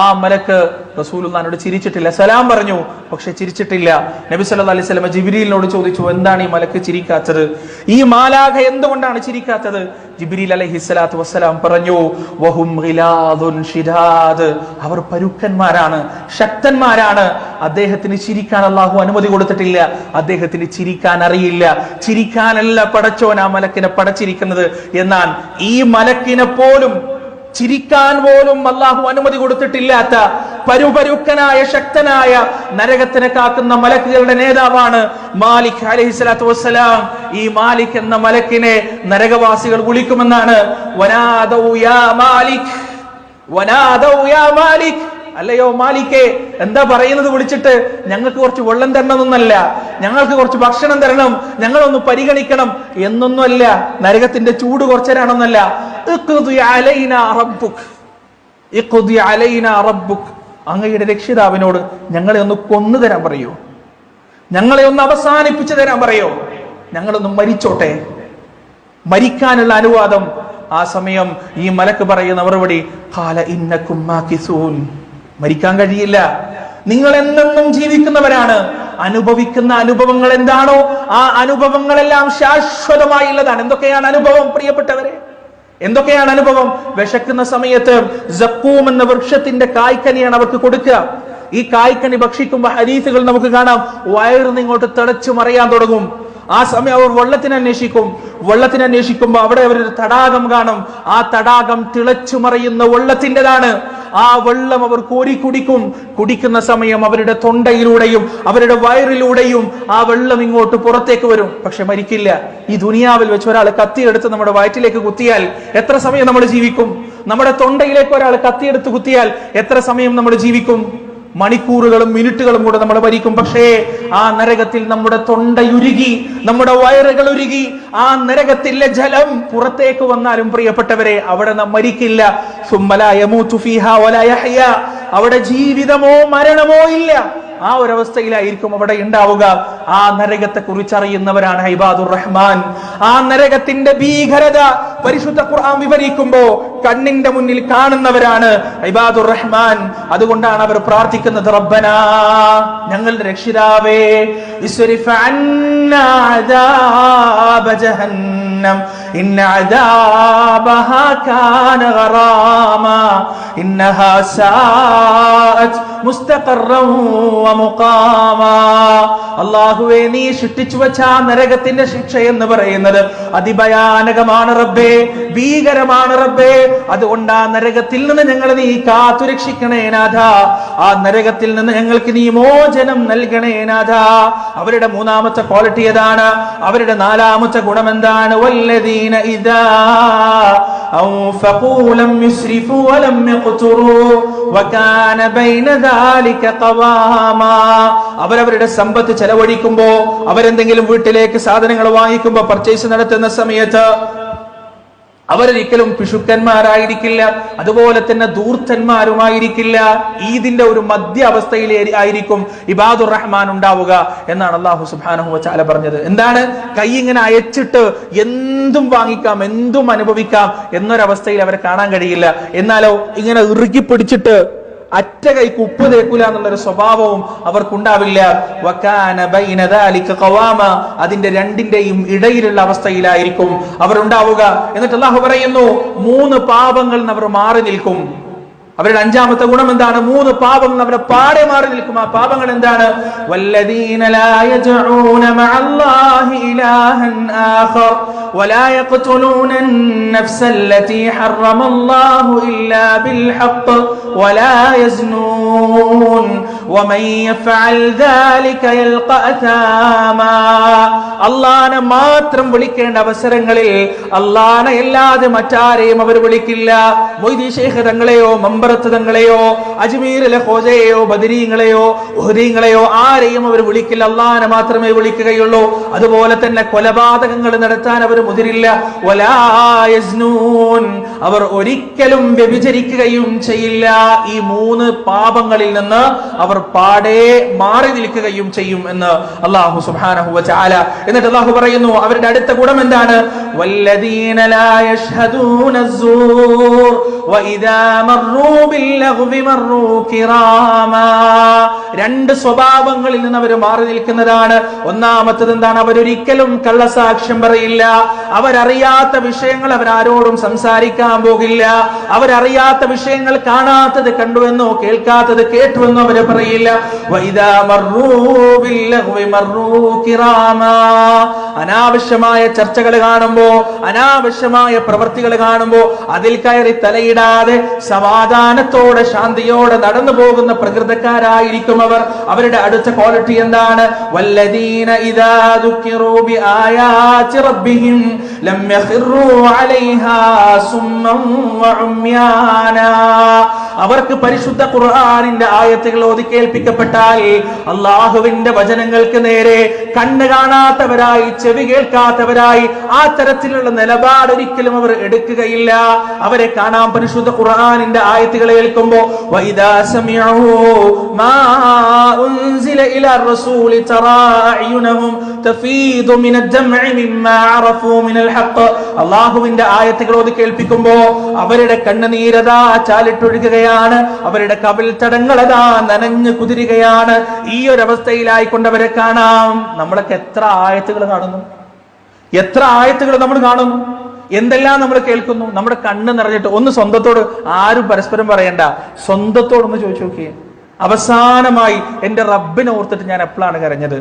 ആ മലക്ക് റസൂലുള്ളാഹിനോട് ചിരിച്ചിട്ടില്ല. സലാം പറഞ്ഞു, പക്ഷെ ചിരിച്ചിട്ടില്ല. നബി സല്ലല്ലാഹി അലൈഹി വസല്ലം ജിബ്രീലിനോട് ചോദിച്ചു, എന്താണ് ഈ മലക്ക് ചിരിക്കാത്തത്? ഈ മാലാഖ എന്തുകൊണ്ടാണ് ചിരിക്കാത്തത്? ജിബ്രീൽ അലൈഹിസ്സലാത്തു വസ്സലാം പറഞ്ഞു, വഹും ഗിലാദുൻ ഷിദാദ്, അവർ പരുക്കന്മാരാണ്, ശക്തന്മാരാണ്. അദ്ദേഹത്തിന് ചിരിക്കാൻ അല്ലാഹു അനുമതി കൊടുത്തിട്ടില്ല. അദ്ദേഹത്തിന് ചിരിക്കാൻ അറിയില്ല. ചിരിക്കാനല്ല പടച്ചോൻ ആ മലക്കിനെ പടച്ചിരിക്കുന്നത്. എന്നാൽ ഈ മലക്കിനെ പോലും ചിരിക്കാൻ പോലും അല്ലാഹു അനുമതി കൊടുത്തിട്ടില്ലാത്ത പരുപരുക്കനായ ശക്തനായ നരകത്തിനെ കാക്കുന്ന മലക്കുകളുടെ നേതാവാണ് മാലിക് അലൈഹിസ്സലാത്തു വസ്സലാം. ഈ മാലിക് എന്ന മലക്കിനെ നരകവാസികൾ വിളിക്കുമെന്നാണ്. വനാദൗ യാ മാലിക്, വനാദൗ യാ മാലിക്, അല്ലയോ മാലിക്കേ, എന്താ പറയുന്നത് വിളിച്ചിട്ട്? ഞങ്ങൾക്ക് കുറച്ച് വെള്ളം തരണമെന്നല്ല, ഞങ്ങൾക്ക് കുറച്ച് ഭക്ഷണം തരണം, ഞങ്ങളൊന്ന് പരിഗണിക്കണം എന്നൊന്നുമല്ല, നരകത്തിന്റെ ചൂട് കുറച്ചരാണെന്നല്ല. അങ്ങയുടെ രക്ഷിതാവിനോട് ഞങ്ങളെ ഒന്ന് കൊന്നു തരാൻ പറയൂ, ഞങ്ങളെ ഒന്ന് അവസാനിപ്പിച്ചു തരാൻ പറയോ, ഞങ്ങളൊന്ന് മരിച്ചോട്ടെ. മരിക്കാനുള്ള അനുവാദം. ആ സമയം ഈ മലക്ക് പറയുന്ന മറുപടി, ഖാല ഇന്നകും മാകിസൂൻ, മരിക്കാൻ കഴിയില്ല, നിങ്ങൾ എന്നെന്നും ജീവിക്കുന്നവരാണ്. അനുഭവിക്കുന്ന അനുഭവങ്ങൾ എന്താണോ ആ അനുഭവങ്ങളെല്ലാം ശാശ്വതമായുള്ളതാണ്. എന്തൊക്കെയാണ് അനുഭവം പ്രിയപ്പെട്ടവരെ? എന്തൊക്കെയാണ് അനുഭവം? വിശക്കുന്ന സമയത്ത് സക്കൂം എന്ന വൃക്ഷത്തിന്റെ കായ്ക്കനിയാണ് അവർക്ക് കൊടുക്കുക. ഈ കായ്ക്കനി ഭക്ഷിക്കുമ്പോൾ ഹദീസുകൾ നമുക്ക് കാണാം, വയറിന്ന് ഇങ്ങോട്ട് തിളച്ചു മറിയാൻ തുടങ്ങും. ആ സമയം അവർ വെള്ളത്തിനന്വേഷിക്കുമ്പോൾ അവിടെ അവരൊരു തടാകം കാണും. ആ തടാകം തിളച്ചു മറിയുന്ന വെള്ളത്തിൻ്റെതാണ്. ആ വെള്ളം അവർ കോരി കുടിക്കും. കുടിക്കുന്ന സമയം അവരുടെ തൊണ്ടയിലൂടെയും അവരുടെ വയറിലൂടെയും ആ വെള്ളം ഇങ്ങോട്ട് പുറത്തേക്ക് വരും. പക്ഷെ മരിക്കില്ല. ഈ ദുനിയാവിൽ വെച്ച് ഒരാൾ കത്തിയെടുത്ത് നമ്മുടെ വയറ്റിലേക്ക് കുത്തിയാൽ എത്ര സമയം നമ്മൾ ജീവിക്കും? നമ്മുടെ തൊണ്ടയിലേക്ക് ഒരാൾ കത്തിയെടുത്ത് കുത്തിയാൽ എത്ര സമയം നമ്മൾ ജീവിക്കും? മണിക്കൂറുകളും മിനിറ്റുകളും കൂടെ നമ്മൾ മരിക്കും. പക്ഷേ ആ നരകത്തിൽ നമ്മുടെ തൊണ്ടയുരുകി, നമ്മുടെ വയറുകൾ ഉരുകി, ആ നരകത്തിലെ ജലം പുറത്തേക്ക് വന്നാലും പ്രിയപ്പെട്ടവരെ അവിടെ നാം മരിക്കില്ല. അവിടെ ജീവിതമോ മരണമോ ഇല്ല. ആ ഒരു അവസ്ഥയിലായിരിക്കും അവിടെ ഉണ്ടാവുക. ആ നരകത്തെ കുറിച്ച് അറിയുന്നവരാണ് ഇബാദുർ റഹ്മാൻ. ആ നരകത്തിന്റെ ഭീകരത പരിശുദ്ധ ഖുർആൻ വിവരിക്കുമ്പോ കണ്ണിന്റെ മുന്നിൽ കാണുന്നവരാണ് ഇബാദുർ റഹ്മാൻ. അതുകൊണ്ടാണ് അവർ പ്രാർത്ഥിക്കുന്നത്, റബ്ബനാ, ഞങ്ങളുടെ രക്ഷിതാവേ, ഇസ്രിഫ് അന്നാ അദാബ ജഹന്നം ഇന്ന അദാബഹാ കാന ഗറാമാ ഇന്നഹാ സാഅത് മുസ്തഖറൻ വമുഖാമാ. അല്ലാഹുവേ, നീ സൃഷ്ടിച്ചു വച്ച ആ നരകത്തിന്റെ ശിക്ഷ എന്ന് പറയുന്നത് അതിഭയാനകമാണ് റബ്ബേ, ഭീകരമാണ് റബ്ബേ. അതുകൊണ്ട് ആ നരകത്തിൽ നിന്ന് ഞങ്ങളെ നീ കാത്തുരക്ഷിക്കണേ നാഥ. ആ നരകത്തിൽ നിന്ന് ഞങ്ങൾക്ക് നീ മോചനം നൽകണേ നാഥ. അവരുടെ മൂന്നാമത്തെ ക്വാളിറ്റി ഏതാണ്? അവരുടെ നാലാമത്തെ ഗുണം എന്താണ്? വല്ലദീന ഇദാ അൻഫഖൂ ലം യുസ്രിഫൂ വലം യഖ്തുറൂ വകാന ബൈന ദാലിക ഖവാമാ. അവരവരുടെ സമ്പത്ത് ചെലവഴിക്കുമ്പോ, അവരെന്തെങ്കിലും വീട്ടിലേക്ക് സാധനങ്ങൾ വാങ്ങിക്കുമ്പോ, പർച്ചേസ് നടത്തുന്ന സമയത്ത് അവരൊരിക്കലും പിശുക്കന്മാരായിരിക്കില്ല, അതുപോലെ തന്നെ ധൂർത്തന്മാരുമായിരിക്കില്ല. ഈദിന്റെ ഒരു മധ്യ അവസ്ഥയിൽ ആയിരിക്കും ഇബാദുർ റഹ്മാൻ ഉണ്ടാവുക എന്നാണ് അല്ലാഹു സുബ്ഹാനഹു വ തആല പറഞ്ഞത്. എന്താണ്? കൈ ഇങ്ങനെ അയച്ചിട്ട് എന്തും വാങ്ങിക്കാം, എന്തും അനുഭവിക്കാം എന്നൊരവസ്ഥയിൽ അവരെ കാണാൻ കഴിയില്ല. എന്നാലോ ഇങ്ങനെ ഇറുക്കി പിടിച്ചിട്ട് അറ്റ കൈക്ക് ഉപ്പ് തേക്കൂല എന്നുള്ളൊരു സ്വഭാവവും അവർക്കുണ്ടാവില്ല. വകാന ബൈന ദാലിക ഖവാമ, അതിന്റെ രണ്ടിന്റെയും ഇടയിലുള്ള അവസ്ഥയിലായിരിക്കും അവർ ഉണ്ടാവുക. എന്നിട്ട് അല്ലാഹു പറയുന്നു, 3 പാപങ്ങൾ അവർ മാറി നിൽക്കും. അവരുടെ അഞ്ചാമത്തെ ഗുണം എന്താണ്? 3 പാപങ്ങൾ അവരെ പാടെ മാറി നിൽക്കും. ആ പാപങ്ങൾ എന്താണ്? വല്ലദീന ലാ യദ്ഊന മഅല്ലാഹി ഇലാഹൻ ആഖർ വലാ യഖ്തുലൂന അൻ-നഫ്സ അല്ലതി ഹറമല്ലാഹു ഇല്ലാ ബിൽ ഹഖ് വലാ യസ്നൂൻ വമൻ യഫ്അൽ ദാലിക യൽഖ അതാമാ. അല്ലാഹനെ മാത്രം വിളിക്കേണ്ട അവസരങ്ങളിൽ അല്ലാഹനെ അല്ലാതെ മറ്റാരെയും അവർ വിളിക്കില്ല. മൊയ്തി ശൈഖ് തങ്ങളെയോ മമ്പറത്ത് തങ്ങളെയോ അജ്മീറിലെ ഖോജയെയോ ബദരീങ്ങളെയോ ഉഹദീങ്ങളെയോ ആരെയും അവർ വിളിക്കില്ല, അള്ളാഹനെ മാത്രമേ വിളിക്കുകയുള്ളൂ. അതുപോലെ തന്നെ കൊലപാതകങ്ങൾ നടത്താൻ അവർ മുതിരില്ല. വലാ യസ്നൂൻ, അവർ ഒരിക്കലും വ്യഭിചരിക്കുകയും ചെയ്യില്ല. ഈ 3 പാപങ്ങളിൽ നിന്ന് അവർ പാടെ മാറി നിൽക്കുകയും ചെയ്യും എന്ന് അല്ലാഹു സുബ്ഹാനഹു വ തആല. എന്നിട്ട് അല്ലാഹു പറയുന്നു അവരുടെ അടുത്ത ഗുണം എന്താണ്? വല്ലദീന ലാ യശ്ഹദൂന അസ്സൂർ വഇദാ മർറൂ ബില്ലഗ്വി മർറൂ കിറാമാ. 2 സ്വഭാവങ്ങളിൽ നിന്ന് അവർ മാറി നിൽക്കുന്നതാണ്. ഒന്നാമത്തേത് എന്താണ്? അവരൊരിക്കലും കള്ളസാക്ഷ്യം പറയില്ല. അവരറിയാത്ത വിഷയങ്ങൾ അവരാരോടും സംസാരിക്കാൻ പോകില്ല. അവരറിയാത്ത വിഷയങ്ങൾ കാണാത്തത് കണ്ടുവെന്നോ കേൾക്കാത്തത് കേട്ടുവെന്നോ അവര് പറയില്ല. വഇദാ മർറൂ ബില്ലഗ്വി മർറൂ കിറാമാ. അനാവശ്യമായ ചർച്ചകൾ കാണുമ്പോ, അനാവശ്യമായ പ്രവൃത്തികൾ കാണുമ്പോ അതിൽ കയറി തലയിടാതെ സമാധാനത്തോടെ ശാന്തിയോടെ നടന്നു പോകുന്ന പ്രകൃതക്കാരായിരിക്കും അവർ. അവരുടെ അടുത്ത ക്വാളിറ്റി എന്താണ്? വല്ലദീന ഇദാ ദുക്കിറൂ ബിആയാതി റബ്ബിഹിം ലം യഖിറൂ അലൈഹാ സുമ്മൻ വഉമ്യാനാ. അവർക്ക് പരിശുദ്ധ ഖുർആനിന്റെ ആയത്തുകൾ ഓതി കേൾപ്പിക്കപ്പെട്ടാൽ അള്ളാഹുവിന്റെ വചനങ്ങൾക്ക് നേരെ കണ്ണ് കാണാത്തവരായി, ചെവി കേൾക്കാത്തവരായി ആ തരത്തിലുള്ള നിലപാട് ഒരിക്കലും അവർ എടുക്കുകയില്ല. അവരെ കാണാൻ പരിശുദ്ധ ഖുർആനിന്റെ ആയത്തുകൾ കേൾക്കുമ്പോ വഇദാ സമിഉ മാ ഉൻസില ഇലാ റസൂലി തറാ അയുനഹും തഫീദു മിനൽ ദംഇ മിമ്മാ അറഫൂ മിനൽ ഹഖ്. അല്ലാഹുവിന്റെ ആയത്തുകൾ ഓതി കേൾപ്പിക്കുമ്പോ അവരുടെ കണ്ണുനീരതാ ചാലിട്ടൊഴുകുകയാണ്, അവരുടെ കവിൾ തടങ്ങളതാ നനഞ്ഞു കുതിരുകയാണ്. ഈ ഒരു അവസ്ഥയിലായിക്കൊണ്ടവരെ കാണാം. നമ്മളൊക്കെ എത്ര ആയത്തുകൾ കാണുന്നു, എത്ര ആയത്തുകൾ നമ്മൾ കാണുന്നു, എന്തെല്ലാം നമ്മൾ കേൾക്കുന്നു. നമ്മുടെ കണ്ണ് നിറഞ്ഞിട്ട് ഒന്ന് സ്വന്തത്തോട്, ആരും പരസ്പരം പറയണ്ട, സ്വന്തത്തോടൊന്ന് ചോദിച്ചു നോക്കിയേ. അവസാനമായി എന്റെ റബ്ബിനെ ഓർത്തിട്ട് ഞാൻ എപ്പോഴാണ് കരഞ്ഞത്?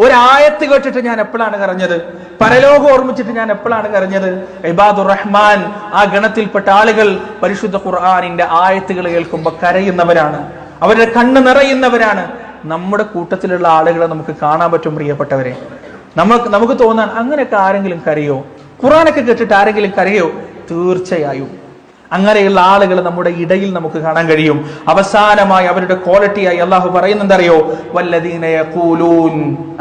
ഒരായത്ത് കേട്ടിട്ട് ഞാൻ എപ്പോഴാണ് കരഞ്ഞത്? പരലോകം ഓർമ്മിച്ചിട്ട് ഞാൻ എപ്പോഴാണ് കരഞ്ഞത്? ഇബാദുർ റഹ്മാൻ, ആ ഗണത്തിൽപ്പെട്ട ആളുകൾ പരിശുദ്ധ ഖുർആനിന്റെ ആയത്തുകൾ കേൾക്കുമ്പോൾ കരയുന്നവരാണ്, അവരുടെ കണ്ണ് നിറയുന്നവരാണ്. നമ്മുടെ കൂട്ടത്തിലുള്ള ആളുകളെ നമുക്ക് കാണാൻ പറ്റും. പ്രിയപ്പെട്ടവരെ, നമുക്ക് തോന്നാൻ അങ്ങനെയൊക്കെ ആരെങ്കിലും കരയോ? ഖുർആനൊക്കെ കേട്ടിട്ട് ആരെങ്കിലും കരയോ? തീർച്ചയായും അങ്ങനെയുള്ള ആളുകൾ നമ്മുടെ ഇടയിൽ നമുക്ക് കാണാൻ കഴിയും. അവസാനമായി അവരുടെ ക്വാളിറ്റിയായി അള്ളാഹു പറയുന്നതറിയോ? വല്ലദീന യഖൂലൂൻ,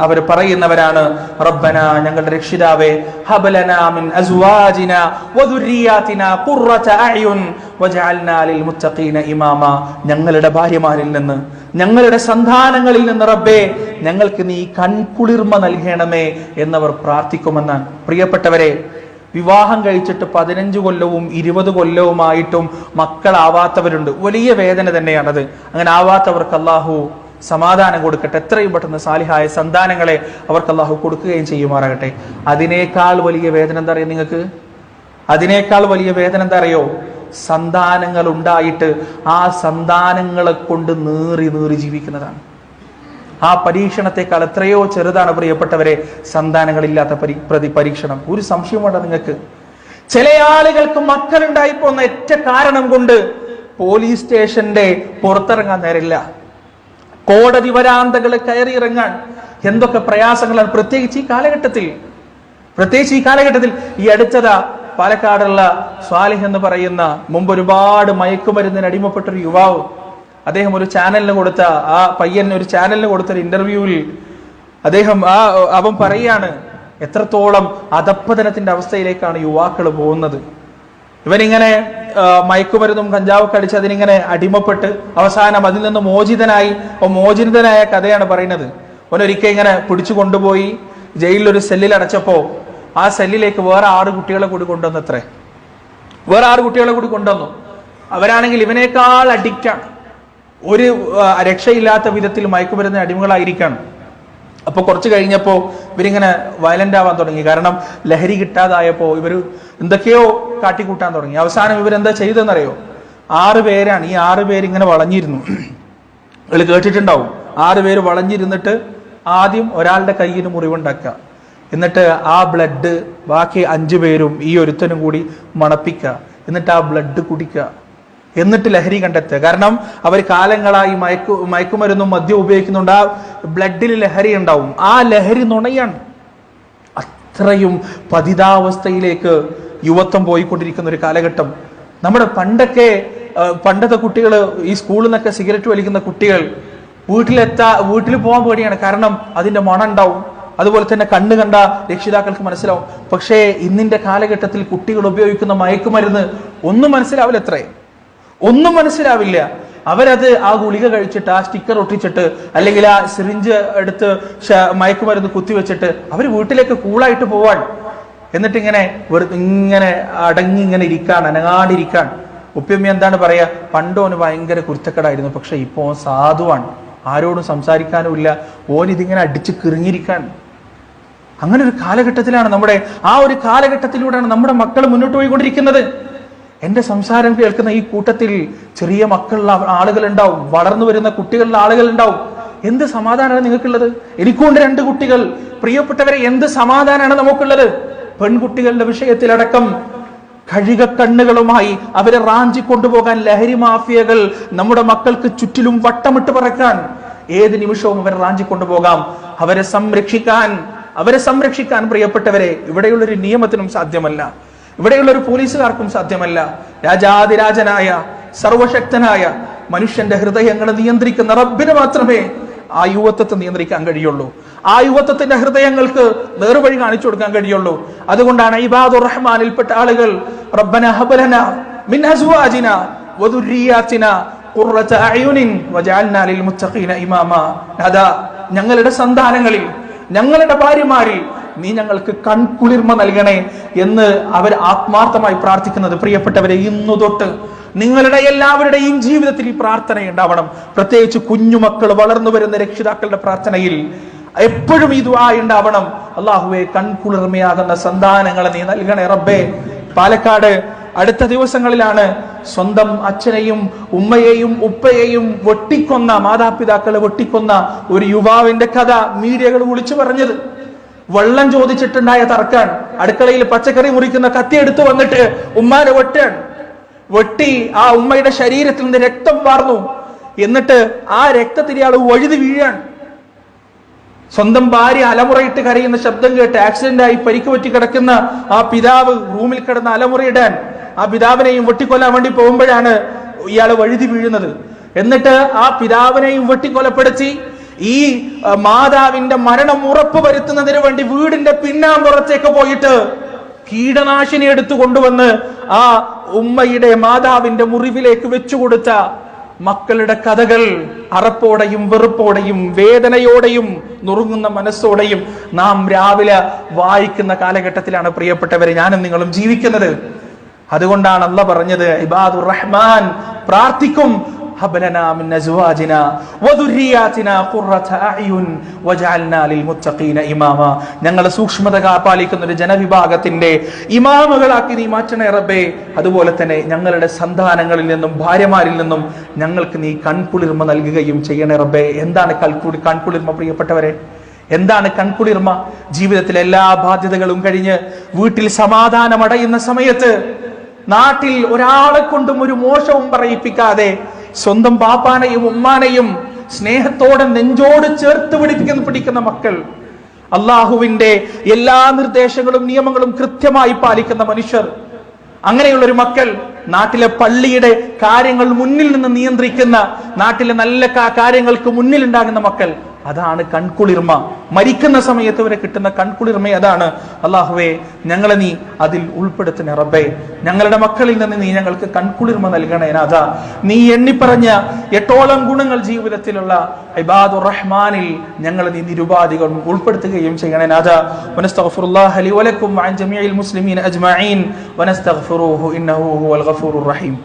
അവർ പറയുന്നവരാണ് റബ്ബന, ഞങ്ങളുടെ രക്ഷിതാവേ, ഹബലനാ മിൻ അസ്വാജിനാ വദുരിയാതിനാ ഖുർറത അയുൻ വജഅൽനാ ലിൽ മുത്തഖീന ഇമാമ. ഞങ്ങളുടെ ഭാര്യമാരിൽ നിന്ന്, ഞങ്ങളുടെ സന്താനങ്ങളിൽ നിന്ന് റബ്ബേ ഞങ്ങൾക്ക് നീ കൺകുളിർമ നൽകണമേ എന്നവർ പ്രാർത്ഥിക്കുമെന്നാണ്. പ്രിയപ്പെട്ടവരെ, വിവാഹം കഴിച്ചിട്ട് 15 കൊല്ലവും 20 കൊല്ലവുമായിട്ടും മക്കളാവാത്തവരുണ്ട്. വലിയ വേദന തന്നെയാണത്. അങ്ങനെ ആവാത്തവർക്ക് അല്ലാഹു സമാധാനം കൊടുക്കട്ടെ. എത്രയും പെട്ടെന്ന് സാലിഹായ സന്താനങ്ങളെ അവർക്ക് അല്ലാഹു കൊടുക്കുകയും ചെയ്യുമാറാകട്ടെ. അതിനേക്കാൾ വലിയ വേദന എന്താ അറിയോ നിങ്ങൾക്ക്? അതിനേക്കാൾ വലിയ വേദന എന്താ അറിയോ? സന്താനങ്ങൾ ഉണ്ടായിട്ട് ആ സന്താനങ്ങളെ കൊണ്ട് നീറി നീറി ജീവിക്കുന്നതാണ്. ആ പരീക്ഷണത്തെക്കാൾ എത്രയോ ചെറുതാണ് പ്രിയപ്പെട്ടവരെ സന്താനങ്ങളില്ലാത്ത പരീക്ഷണം. ഒരു സംശയം വേണ്ട നിങ്ങൾക്ക്. ചില ആളുകൾക്ക് മക്കളുണ്ടായിപ്പോന്ന ഒറ്റ കാരണം കൊണ്ട് പോലീസ് സ്റ്റേഷന്റെ പുറത്തിറങ്ങാൻ നേരില്ല, കോടതി വരാന്തകൾ കയറി ഇറങ്ങാൻ എന്തൊക്കെ പ്രയാസങ്ങളാണ്. പ്രത്യേകിച്ച് ഈ കാലഘട്ടത്തിൽ ഈ അടുത്തതാ പാലക്കാടുള്ള സ്വാലിഹ് എന്ന് പറയുന്ന, മുമ്പ് ഒരുപാട് മയക്കുമരുന്നിന് അടിമപ്പെട്ടൊരു യുവാവ്, അദ്ദേഹം ഒരു ചാനലിന് കൊടുത്ത, ആ പയ്യന് ഒരു ചാനലിന് കൊടുത്തൊരു ഇന്റർവ്യൂവിൽ അദ്ദേഹം അവൻ പറയാണ് എത്രത്തോളം അധപ്പതനത്തിന്റെ അവസ്ഥയിലേക്കാണ് യുവാക്കൾ പോകുന്നത്. ഇവനിങ്ങനെ മയക്കുമരുന്നും കഞ്ചാവൊക്കെ അടിച്ച് അതിനിങ്ങനെ അടിമപ്പെട്ട് അവസാനം അതിൽ നിന്ന് മോചിതനായ കഥയാണ് പറയുന്നത്. അവനൊരിക്കൽ ഇങ്ങനെ പിടിച്ചു കൊണ്ടുപോയി ജയിലിലൊരു സെല്ലിൽ അടച്ചപ്പോ ആ സെല്ലിലേക്ക് വേറെ 6 കുട്ടികളെ കൂടി കൊണ്ടുവന്നു. വേറെ 6 കുട്ടികളെ കൂടി കൊണ്ടുവന്നു. അവരാണെങ്കിൽ ഇവനേക്കാൾ അഡിക്റ്റാണ്, ഒരു രക്ഷയില്ലാത്ത വിധത്തിൽ മയക്കുമരുന്ന് അടിമകളായിരിക്കാണ്. അപ്പൊ കുറച്ച് കഴിഞ്ഞപ്പോ ഇവരിങ്ങനെ വയലന്റ് ആവാൻ തുടങ്ങി. കാരണം ലഹരി കിട്ടാതായപ്പോ ഇവര് എന്തൊക്കെയോ കാട്ടിക്കൂട്ടാൻ തുടങ്ങി. അവസാനം ഇവരെന്താ ചെയ്തെന്നറിയോ? 6 പേരാണ്. ഈ 6 പേര് ഇങ്ങനെ വളഞ്ഞിരുന്നു. നിങ്ങൾ കേട്ടിട്ടുണ്ടാവും. 6 പേര് വളഞ്ഞിരുന്നിട്ട് ആദ്യം ഒരാളുടെ കയ്യിന് മുറിവുണ്ടാക്കുക, എന്നിട്ട് ആ ബ്ലഡ് ബാക്കി 5 പേരും ഈ ഒരുത്തനും കൂടി മണപ്പിക്കുക, എന്നിട്ട് ആ ബ്ലഡ് കുടിക്കുക, എന്നിട്ട് ലഹരി കണ്ടെത്തുക. കാരണം അവർ കാലങ്ങളായി മയക്കുമരുന്നും മദ്യം ഉപയോഗിക്കുന്നുണ്ട്. ആ ബ്ലഡിൽ ലഹരി ഉണ്ടാവും. ആ ലഹരി നുണയാണ്. അത്രയും പതിതാവസ്ഥയിലേക്ക് യുവത്വം പോയിക്കൊണ്ടിരിക്കുന്ന ഒരു കാലഘട്ടം. നമ്മുടെ പണ്ടൊക്കെ പണ്ടത്തെ കുട്ടികൾ, ഈ സ്കൂളിൽ നിന്നൊക്കെ സിഗരറ്റ് വലിക്കുന്ന കുട്ടികൾ വീട്ടിൽ പോകാൻ പേടിയാണ്. കാരണം അതിന്റെ മണം ഉണ്ടാവും. അതുപോലെ തന്നെ കണ്ണ് കണ്ട രക്ഷിതാക്കൾക്ക് മനസ്സിലാവും. പക്ഷേ ഇന്നിന്റെ കാലഘട്ടത്തിൽ കുട്ടികൾ ഉപയോഗിക്കുന്ന മയക്കുമരുന്ന് ഒന്നും മനസ്സിലാവില്ല. ഒന്നും മനസ്സിലാവില്ല. അവരത് ആ ഗുളിക കഴിച്ചിട്ട്, ആ സ്റ്റിക്കർ ഒട്ടിച്ചിട്ട്, അല്ലെങ്കിൽ ആ സിറിഞ്ച് എടുത്ത് മയക്കുമരുന്ന് കുത്തിവെച്ചിട്ട് അവർ വീട്ടിലേക്ക് കൂളായിട്ട് പോവാൻ. എന്നിട്ട് ഇങ്ങനെ അടങ്ങി ഇങ്ങനെ ഇരിക്കാൻ, അനങ്ങാണ്ടിരിക്കാൻ. ഉപ്പയമ്മ എന്താണ് പറയാ, പണ്ടോന് ഭയങ്കര കുരുത്തക്കടായിരുന്നു, പക്ഷെ ഇപ്പോ സാധുവാണ്, ആരോടും സംസാരിക്കാനുമില്ല, ഓനിതിങ്ങനെ അടിച്ച് കിറിഞ്ഞിരിക്കാൻ. അങ്ങനെ ഒരു കാലഘട്ടത്തിലാണ് ആ ഒരു കാലഘട്ടത്തിലൂടെയാണ് നമ്മുടെ മക്കൾ മുന്നോട്ട് പോയിക്കൊണ്ടിരിക്കുന്നത്. എന്റെ സംസാരം കേൾക്കുന്ന ഈ കൂട്ടത്തിൽ ചെറിയ മക്കളുള്ള ആളുകൾ ഉണ്ടാവും, വളർന്നു വരുന്ന കുട്ടികളുടെ ആളുകൾ ഉണ്ടാവും. എന്ത് സമാധാനമാണ് നിങ്ങൾക്കുള്ളത്? എനിക്കുണ്ട് 2 കുട്ടികൾ. പ്രിയപ്പെട്ടവരെ, എന്ത് സമാധാനമാണ് നമുക്കുള്ളത്? പെൺകുട്ടികളുടെ വിഷയത്തിലടക്കം കണ്ണുകളുമായി അവരെ റാഞ്ചി കൊണ്ടുപോകാൻ ലഹരി മാഫിയകൾ നമ്മുടെ മക്കൾക്ക് ചുറ്റിലും വട്ടമിട്ട് പറക്കാൻ. ഏത് നിമിഷവും അവരെ റാഞ്ചി കൊണ്ടുപോകാം. അവരെ സംരക്ഷിക്കാൻ പ്രിയപ്പെട്ടവരെ, ഇവിടെയുള്ളൊരു നിയമത്തിനും സാധ്യമല്ല, ഇവിടെയുള്ള ഒരു പോലീസുകാർക്കും സാധ്യമല്ല. രാജാതിരാജനായ സർവശക്തനായ മനുഷ്യന്റെ ഹൃദയങ്ങളെ നിയന്ത്രിക്കുന്ന റബ്ബിന് മാത്രമേ ആ യുവത്വത്തെ നിയന്ത്രിക്കാൻ കഴിയുള്ളൂ. ആ യുവത്വത്തിന്റെ ഹൃദയങ്ങൾക്ക് നേർവഴി കാണിച്ചു കൊടുക്കാൻ കഴിയുള്ളൂ. അതുകൊണ്ടാണ് ഇബാദുർ റഹ്മാനിൽപ്പെട്ട ആളുകൾ റബ്ബന ഹബ് ലനാ മിൻ അസ്വാജിനാ വദുർരിയാതിനാ ഖുർറത അയുനിൻ വജഅൽനാ ലിൽ മുത്തഖീന ഇമാമാ. അതാ ഞങ്ങളുടെ സന്താനങ്ങളിൽ, ഞങ്ങളുടെ ഭാര്യമാരിൽ നീ ഞങ്ങൾക്ക് കൺകുളിർമ നൽകണേ എന്ന് അവർ ആത്മാർത്ഥമായി പ്രാർത്ഥിക്കുന്നത്. പ്രിയപ്പെട്ടവരെ, ഇന്നു തൊട്ട് നിങ്ങളുടെ എല്ലാവരുടെയും ജീവിതത്തിൽ ഈ പ്രാർത്ഥന ഉണ്ടാവണം. പ്രത്യേകിച്ച് കുഞ്ഞുമക്കൾ, വളർന്നു വരുന്ന രക്ഷിതാക്കളുടെ പ്രാർത്ഥനയിൽ എപ്പോഴും ഈ ദുആ ഉണ്ടാവണം. അല്ലാഹുവേ, കൺകുളിർമയാകുന്ന സന്താനങ്ങളെ നീ നൽകണേ റബ്ബേ. പാലക്കാട് അടുത്ത ദിവസങ്ങളിലാണ് സ്വന്തം അച്ഛനെയും ഉമ്മയെയും ഉപ്പയെയും വെട്ടിക്കൊന്ന, മാതാപിതാക്കളെ വെട്ടിക്കൊന്ന ഒരു യുവാവിന്റെ കഥ മീഡിയകൾ വിളിച്ചു പറഞ്ഞത്. വെള്ളം ചോദിച്ചിട്ടുണ്ടായ തർക്കാൻ, അടുക്കളയിൽ പച്ചക്കറി മുറിക്കുന്ന കത്തി എടുത്തു വന്നിട്ട് ഉമ്മാനെ വെട്ടി ആ ഉമ്മയുടെ ശരീരത്തിൽ നിന്ന് രക്തം വാർന്നു. എന്നിട്ട് ആ രക്തത്തിൽ ഇയാൾ വഴുതി വീഴാൻ. സ്വന്തം ഭാര്യ അലമുറയിട്ട് കരയുന്ന ശബ്ദം കേട്ട് ആക്സിഡന്റായി പരിക്ക് പറ്റി കിടക്കുന്ന ആ പിതാവ് റൂമിൽ കിടന്ന് അലമുറയിടാൻ ആ പിതാവിനെയും വെട്ടിക്കൊല്ലാൻ വേണ്ടി പോകുമ്പോഴാണ് ഇയാൾ വഴുതി വീഴുന്നത്. എന്നിട്ട് ആ പിതാവിനെയും വെട്ടിക്കൊലപ്പെടുത്തി ഈ മാതാവിന്റെ മരണം ഉറപ്പ് വരുത്തുന്നതിന് വേണ്ടി വീടിന്റെ പിന്നാമ്പുറത്തേക്ക് പോയിട്ട് കീടനാശിനി എടുത്തു കൊണ്ടുവന്ന് ആ ഉമ്മയുടെ, മാതാവിന്റെ മുറിവിലേക്ക് വെച്ചുകൊടുത്ത മക്കളുടെ കഥകൾ അറപ്പോടെയും വെറുപ്പോടെയും വേദനയോടെയും നുറുങ്ങുന്ന മനസ്സോടെയും നാം രാവിലെ വായിക്കുന്ന കാലഘട്ടത്തിലാണ് പ്രിയപ്പെട്ടവരെ ഞാനും നിങ്ങളും ജീവിക്കുന്നത്. അതുകൊണ്ടാണ് അല്ലാഹ് പറഞ്ഞത്, ഇബാദുർ റഹ്മാൻ പ്രാർത്ഥിക്കും, ഹബ്ലനാ മിൻ അസ്വാജിനാ വദുർരിയാതിനാ ഖുർറത അയുൻ വജഅൽനാ ലിൽ മുത്തഖീന ഇമാമാ. ഞങ്ങളെ സൂക്ഷ്മത പാലിക്കുന്ന ഒരു ജനവിഭാഗത്തിന്റെ ഇമാമുകളാക്കി നീ മാറ്റണേ റബ്ബേ. അതുപോലെ തന്നെ ഞങ്ങളുടെ സന്താനങ്ങളിൽ നിന്നും ഭാര്യമാരിൽ നിന്നും ഞങ്ങൾക്ക് നീ കൺകുളിർമ നൽകുകയും ചെയ്യണേ റബ്ബേ. എന്താണ് കൺകുളിർമ പ്രിയപ്പെട്ടവരെ? എന്താണ് കൺകുളിർമ? ജീവിതത്തിലെ എല്ലാ ബാധ്യതകളും കഴിഞ്ഞ് വീട്ടിൽ സമാധാനം അടയുന്ന സമയത്ത്, നാട്ടിൽ ഒരാളെ കൊണ്ടും ഒരു മോശവും പറയിപ്പിക്കാതെ സ്വന്തം പാപ്പാനെയും ഉമ്മാനെയും സ്നേഹത്തോടെ നെഞ്ചോട് ചേർത്ത് പിടിക്കുന്ന മക്കൾ, അള്ളാഹുവിന്റെ എല്ലാ നിർദ്ദേശങ്ങളും നിയമങ്ങളും കൃത്യമായി പാലിക്കുന്ന മനുഷ്യർ, അങ്ങനെയുള്ളൊരു മക്കൾ, നാട്ടിലെ പള്ളിയുടെ കാര്യങ്ങൾ മുന്നിൽ നിന്ന് നിയന്ത്രിക്കുന്ന, നാട്ടിലെ നല്ല കാര്യങ്ങൾക്ക് മുന്നിൽ ഉണ്ടാകുന്ന മക്കൾ, അതാണ് കൺകുളിർമ. മരിക്കുന്ന സമയത്ത് വരെ കിട്ടുന്ന കൺകുളിർമ അതാണ്. അല്ലാഹുവേ, ഞങ്ങളെ നീ അതിൽ ഉൾപ്പെടുത്തുന്ന റബ്ബേ. ഞങ്ങളുടെ മക്കളിൽ നിന്ന് നീ ഞങ്ങൾക്ക് കൺകുളിർമ നൽകണേ നാഥാ. നീ എണ്ണിപ്പറഞ്ഞ 8ഓളം ഗുണങ്ങൾ ജീവിതത്തിലുള്ള ഇബാദുർ റഹ്മാനിൽ ഞങ്ങളെ നീ നിരുപാധികം ഉൾപ്പെടുത്തുകയും ചെയ്യണേ നാഥാ. വനസ്തഗ്ഫിറുല്ലാഹ ലി വലക്കും വഅൻ ജമീഇൽ മുസ്ലിമീന അജ്മഈൻ വനസ്തഗ്ഫിറൂഹു ഇന്നഹു ഹുവൽ ഗഫൂറുർ റഹീം.